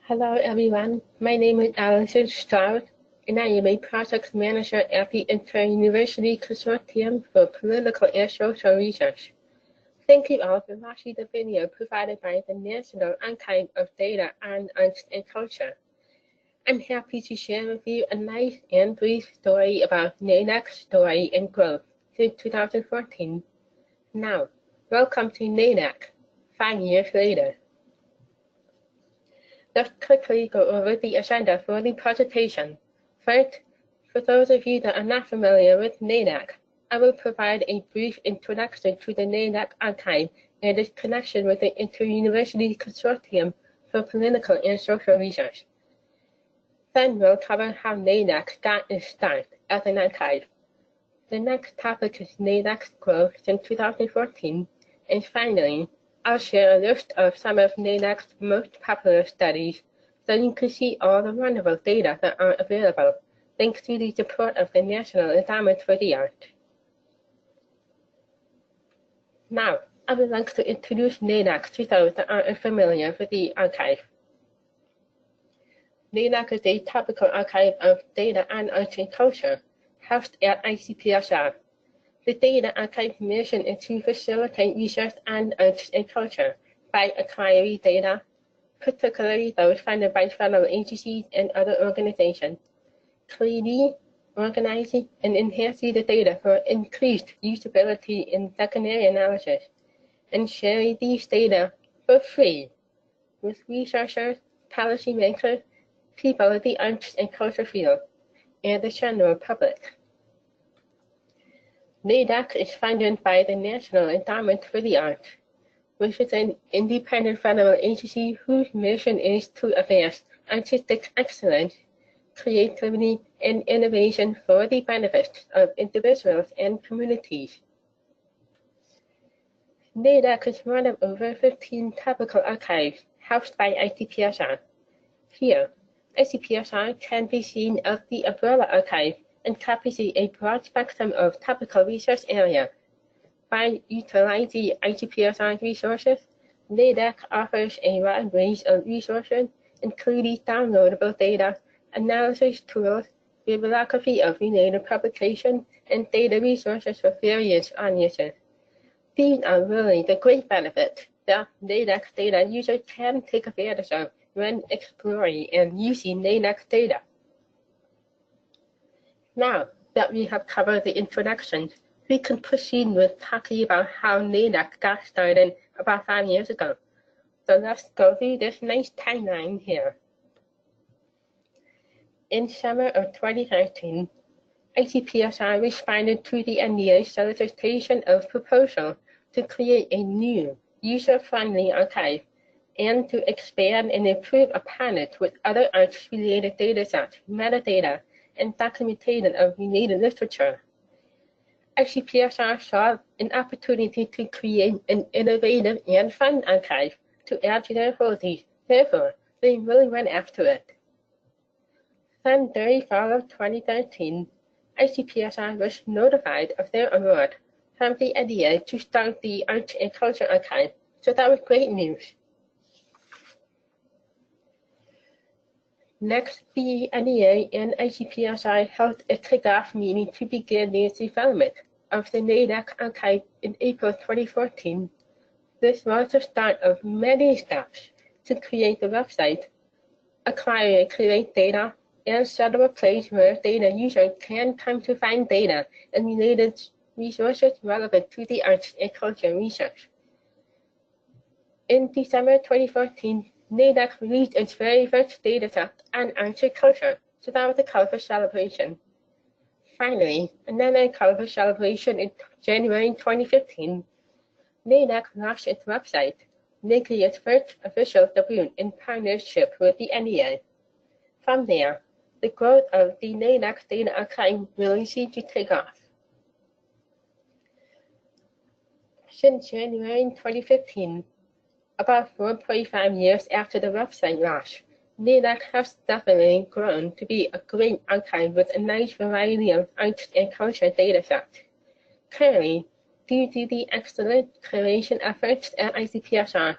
Hello everyone, my name is Alison Stroud and I am a project manager at the Inter-University Consortium for Political and Social Research. Thank you all for watching the video provided by the National Archive of Data on Arts and Culture. I'm happy to share with you a nice and brief story about NADAC's story and growth since 2014. Now, welcome to NADAC, 5 years later. Let's quickly go over the agenda for the presentation. First, for those of you that are not familiar with NADAC, I will provide a brief introduction to the NADAC archive and its connection with the Inter-University Consortium for Political and Social Research. Then we'll cover how NADAC got its start as an archive. The next topic is NADAC's growth since 2014, and finally, I'll share a list of some of NADAC's most popular studies so you can see all the wonderful data that are available thanks to the support of the National Endowment for the Arts. Now, I would like to introduce NADAC to those that aren't familiar with the archive. NADAC is a topical archive of data on arts and culture, housed at ICPSR. The Data Archive mission is to facilitate research on arts and culture by acquiring data, particularly those funded by federal agencies and other organizations, cleaning, organizing, and enhancing the data for increased usability in secondary analysis, and sharing these data for free with researchers, policymakers, people in the arts and culture field, and the general public. NADAC is funded by the National Endowment for the Arts, which is an independent federal agency whose mission is to advance artistic excellence, creativity, and innovation for the benefit of individuals and communities. NADAC is one of over 15 topical archives housed by ICPSR. Here, ICPSR can be seen as the umbrella archive and covers a broad spectrum of topical research areas. By utilizing ICPSR resources, NADAC offers a wide range of resources, including downloadable data, analysis tools, bibliography of related publications, and data resources for various audiences. These are really the great benefits that NADAC data users can take advantage of when exploring and using NADAC data. Now that we have covered the introductions, we can proceed with talking about how NADAC got started about 5 years ago. So let's go through this nice timeline here. In summer of 2013, ICPSR responded to the NDA solicitation of proposal to create a new, user-friendly archive and to expand and improve upon it with other arts-related datasets, metadata, and documentation of related literature. ICPSR saw an opportunity to create an innovative and fun archive to add to their holdings. Therefore, they really went after it. Then during fall of 2013, ICPSR was notified of their award from the NDA to start the Arts and Culture Archive, so that was great news. Next, the NDA and ICPSR held a kickoff meeting to begin the development of the NADAC archive in April 2014. This was the start of many steps to create the website, acquire and create data, and set up a place where data users can come to find data and related resources relevant to the arts and culture research. In December 2014, NADAC released its very first dataset on arts and culture, so that was the colorful celebration. Finally, another colorful celebration in January 2015, NADAC launched its website, making its first official debut in partnership with the NDA. From there, the growth of the NADAC data archive really seemed to take off. Since January 2015, about 4.5 years after the website launch, NADAC has definitely grown to be a great archive with a nice variety of arts and culture datasets. Currently, due to the excellent curation efforts at ICPSR,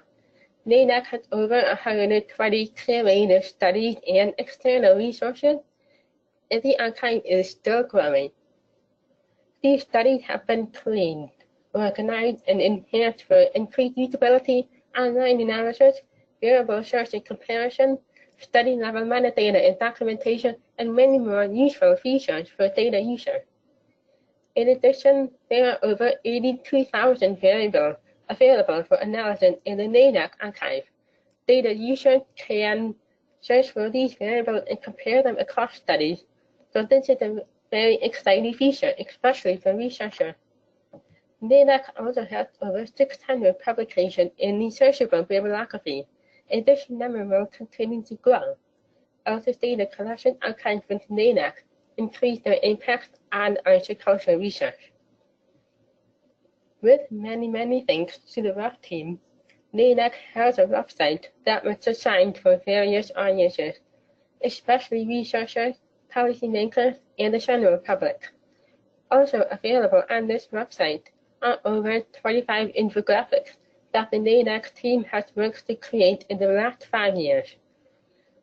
NADAC has over 120 curated studies and external resources, and the archive is still growing. These studies have been cleaned, organized, and enhanced for increased usability, online analysis, variable search and comparison, study-level metadata and documentation, and many more useful features for data users. In addition, there are over 82,000 variables available for analysis in the NADAC archive. Data users can search for these variables and compare them across studies. So this is a very exciting feature, especially for researchers. NADAC also has over 600 publications in researchable bibliography, and this number will continue to grow. As the data collection archives with NADAC increase their impact on agricultural research. With many thanks to the RUF team, NADAC has a website that was designed for various audiences, especially researchers, policymakers, and the general public. Also available on this website are over 25 infographics that the NADAC team has worked to create in the last 5 years.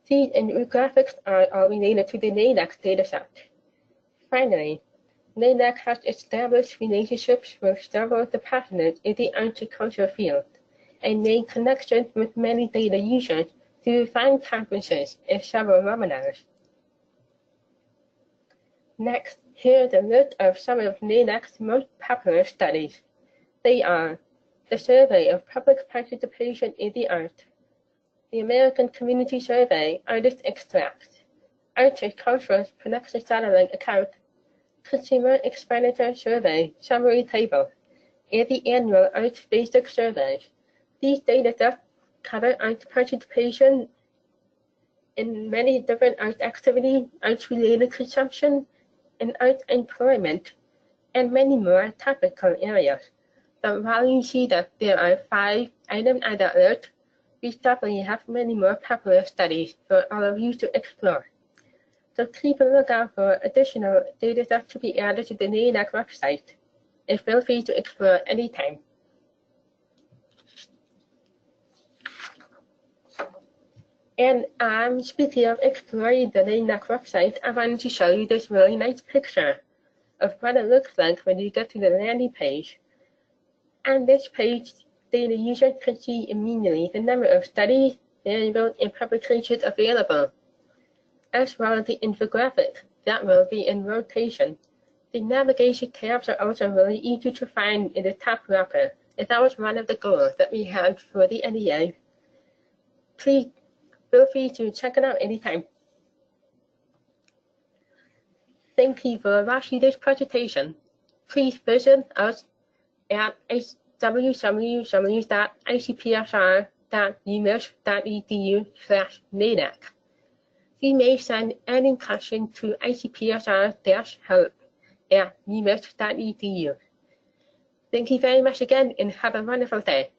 These infographics are all related to the NADAC dataset. Finally, NADAC has established relationships with several departments in the agriculture field and made connections with many data users through FAN conferences and several webinars. Next, here's a list of some of NADAC's most popular studies. They are the Survey of Public Participation in the Arts, the American Community Survey Artist Extracts, Agricultural Production Satellite Account, Consumer Expenditure Survey Summary Table, and the Annual Arts Basic Survey. These datasets cover arts participation in many different arts activities, arts-related consumption, and arts employment, and many more topical areas. So while you see that there are 5 items on the list, we definitely have many more popular studies for all of you to explore. So keep a lookout for additional datasets to be added to the NADAC website, and feel free to explore anytime. And speaking of exploring the NADAC website, I wanted to show you this really nice picture of what it looks like when you get to the landing page. On this page, the user can see immediately the number of studies, variables, and publications available, as well as the infographic that will be in rotation. The navigation tabs are also really easy to find in the top wrapper, and that was one of the goals that we had for the NEA. Please feel free to check it out anytime. Thank you for watching this presentation. Please visit us at www.icpsr.umich.edu/NADAC. You may send any question to icpsr-help@umich.edu. Thank you very much again and have a wonderful day.